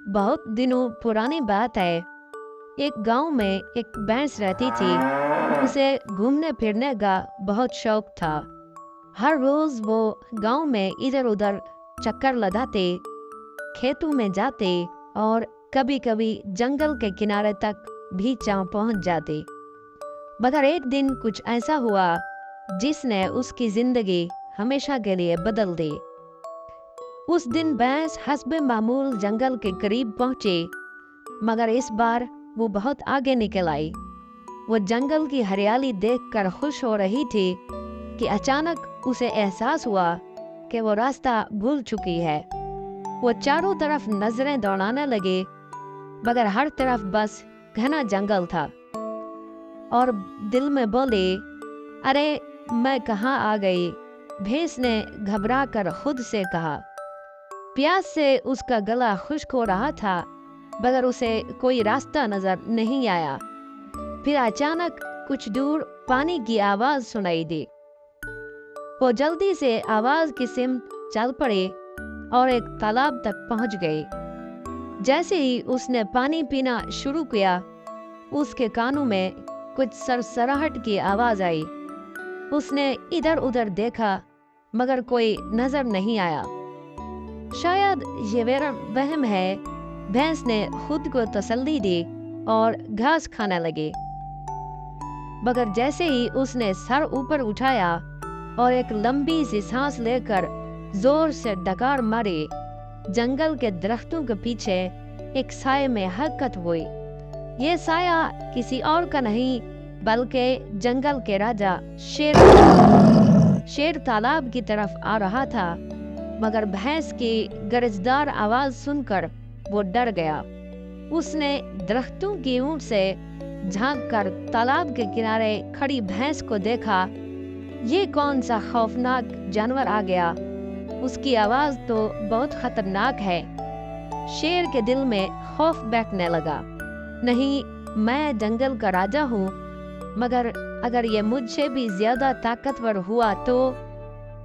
बहुत दिनों पुरानी बात है। एक गांव में एक भैंस रहती थी। उसे घूमने फिरने का बहुत शौक था। हर रोज वो गांव में इधर उधर चक्कर लगाते, खेतों में जाते और कभी कभी जंगल के किनारे तक भी पहुंच जाते। मगर एक दिन कुछ ऐसा हुआ जिसने उसकी जिंदगी हमेशा के लिए बदल दी। उस दिन भैंस हस्बे मामूल जंगल के करीब पहुंचे, मगर इस बार वो बहुत आगे निकल आई। वो जंगल की हरियाली देखकर खुश हो रही थी कि अचानक उसे एहसास हुआ कि वो रास्ता भूल चुकी है। वो चारों तरफ नजरें दौड़ाने लगे, मगर हर तरफ बस घना जंगल था। और दिल में बोले, अरे मैं कहाँ आ गई। भैंस ने घबरा कर खुद से कहा। प्यास से उसका गला खुश्क हो रहा था, मगर उसे कोई रास्ता नजर नहीं आया। फिर अचानक कुछ दूर पानी की आवाज सुनाई दी। वो जल्दी से आवाज की सिमत चल पड़ी और एक तालाब तक पहुंच गई। जैसे ही उसने पानी पीना शुरू किया, उसके कानों में कुछ सरसराहट की आवाज आई। उसने इधर उधर देखा, मगर कोई नजर नहीं आया। शायद ये मेरा वहम है। भैंस ने खुद को तसल्ली दी और घास खाने लगी। मगर जैसे ही उसने सर ऊपर उठाया और एक लंबी सी सांस लेकर जोर से डकार मारी, जंगल के दरख्तों के पीछे एक साये में हरकत हुई। ये साया किसी और का नहीं बल्कि जंगल के राजा शेर तालाब की तरफ आ रहा था। मगर भैंस की गरजदार आवाज सुनकर वो डर गया। उसने दरख्तों की ऊंट से झांककर तालाब के किनारे खड़ी भैंस को देखा। ये कौन सा खौफनाक जानवर आ गया। उसकी आवाज तो बहुत खतरनाक है। शेर के दिल में खौफ बैठने लगा। नहीं, मैं जंगल का राजा हूँ, मगर अगर ये मुझसे भी ज्यादा ताकतवर हुआ तो।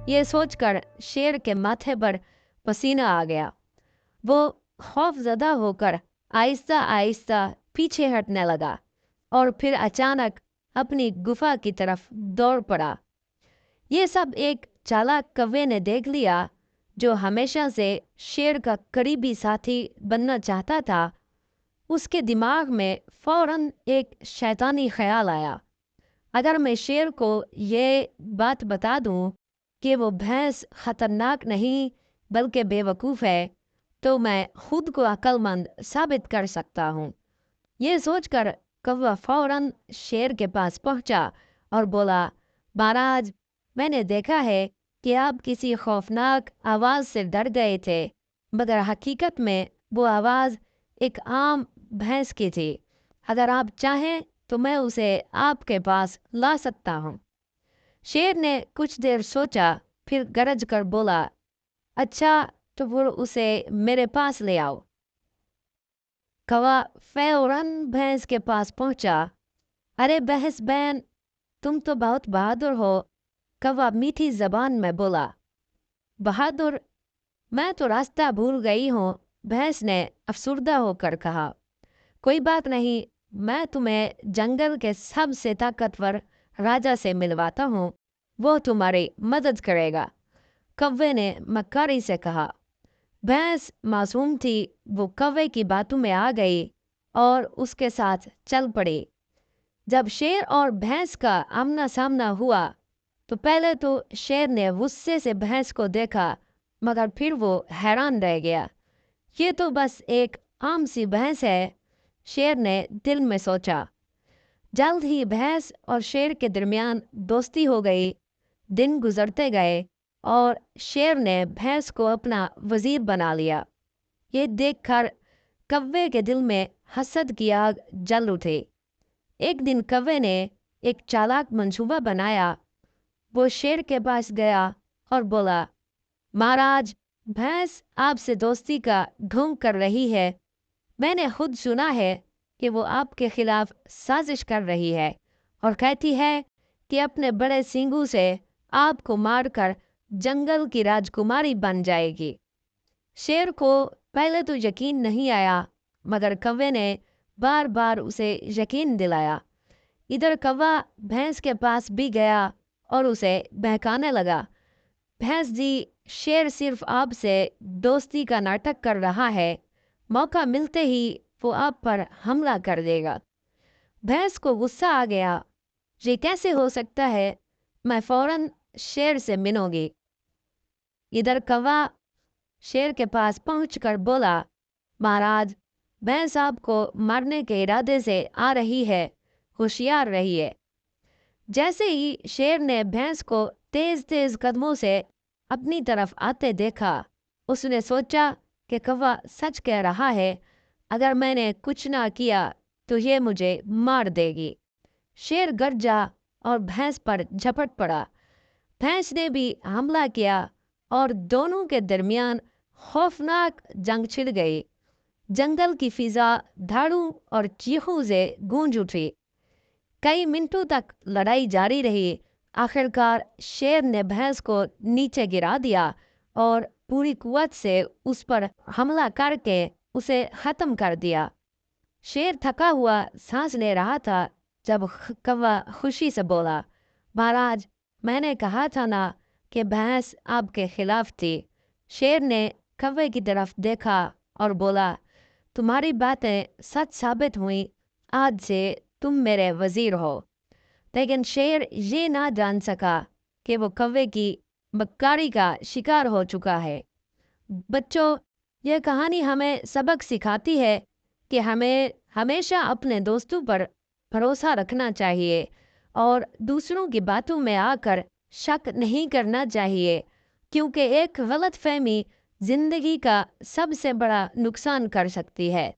ये सोचकर शेर के माथे पर पसीना आ गया। वो खौफजदा होकर आहिस्ता आहिस्ता पीछे हटने लगा और फिर अचानक अपनी गुफा की तरफ दौड़ पड़ा। ये सब एक चालाक कौवे ने देख लिया, जो हमेशा से शेर का करीबी साथी बनना चाहता था। उसके दिमाग में फौरन एक शैतानी ख्याल आया। अगर मैं शेर को ये बात बता दूं कि वो भैंस खतरनाक नहीं बल्कि बेवकूफ़ है, तो मैं खुद को अक्लमंद साबित कर सकता हूँ। ये सोचकर कौवा फौरन शेर के पास पहुंचा और बोला, महाराज, मैंने देखा है कि आप किसी खौफनाक आवाज़ से डर गए थे, मगर हकीकत में वो आवाज़ एक आम भैंस की थी। अगर आप चाहें तो मैं उसे आपके पास ला सकता हूँ। शेर ने कुछ देर सोचा, फिर गरज कर बोला, अच्छा तो फिर उसे मेरे पास ले आओ। कौवा फौरन भैंस के पास पहुंचा। अरे भैंस बहन, तुम तो बहुत बहादुर हो, कौवा मीठी जबान में बोला। बहादुर? मैं तो रास्ता भूल गई हूँ, भैंस ने अफसुर्दा होकर कहा। कोई बात नहीं, मैं तुम्हें जंगल के सबसे ताकतवर राजा से मिलवाता हूँ, वो तुम्हारी मदद करेगा, कौवे ने मक्कारी से कहा। भैंस मासूम थी, वो कौवे की बातों में आ गई और उसके साथ चल पड़ी। जब शेर और भैंस का आमना सामना हुआ तो पहले तो शेर ने गुस्से से भैंस को देखा, मगर फिर वो हैरान रह गया। ये तो बस एक आम सी भैंस है, शेर ने दिल में सोचा। जल्द ही भैंस और शेर के दरमियान दोस्ती हो गई। दिन गुजरते गए और शेर ने भैंस को अपना वजीर बना लिया। ये देखकर कौवे के दिल में हसद की आग जल उठी। एक दिन कौवे ने एक चालाक मंसूबा बनाया। वो शेर के पास गया और बोला, महाराज, भैंस आपसे दोस्ती का ढोंग कर रही है। मैंने खुद सुना है कि वो आपके खिलाफ साजिश कर रही है और कहती है कि अपने बड़े सींगों से आपको मारकर जंगल की राजकुमारी बन जाएगी। शेर को पहले तो यकीन नहीं आया, मगर कौवे ने बार बार उसे यकीन दिलाया। इधर कौवा भैंस के पास भी गया और उसे बहकाने लगा। भैंस जी, शेर सिर्फ आपसे दोस्ती का नाटक कर रहा है, मौका मिलते ही वो आप पर हमला कर देगा। भैंस को गुस्सा आ गया, ये कैसे हो सकता है, मैं फौरन शेर से मिलूंगी। इधर कौवा शेर के पास पहुंचकर बोला, महाराज, भैंस आपको मारने के इरादे से आ रही है, होशियार रहिए। जैसे ही शेर ने भैंस को तेज तेज कदमों से अपनी तरफ आते देखा, उसने सोचा कि कौवा सच कह रहा है, अगर मैंने कुछ ना किया तो ये मुझे मार देगी। शेर गरजा और भैंस पर झपट पड़ा। भैंस ने भी हमला किया और दोनों के दरमियान खौफनाक जंग छिड़ गई। जंगल की फिजा धाड़ों और चीखों से गूंज उठी। कई मिनटों तक लड़ाई जारी रही। आखिरकार शेर ने भैंस को नीचे गिरा दिया और पूरी कुवत से उस पर हमला करके उसे खत्म कर दिया। शेर थका हुआ सांस ले रहा था जब कौवा खुशी से बोला, महाराज, मैंने कहा था ना कि भैंस आपके खिलाफ थी। शेर ने कौवे की तरफ देखा और बोला, तुम्हारी बातें सच साबित हुई, आज से तुम मेरे वजीर हो। लेकिन शेर ये ना जान सका कि वो कौवे की मक्कारी का शिकार हो चुका है। बच्चों, यह कहानी हमें सबक सिखाती है कि हमें हमेशा अपने दोस्तों पर भरोसा रखना चाहिए और दूसरों की बातों में आकर शक नहीं करना चाहिए, क्योंकि एक गलतफहमी जिंदगी का सबसे बड़ा नुकसान कर सकती है।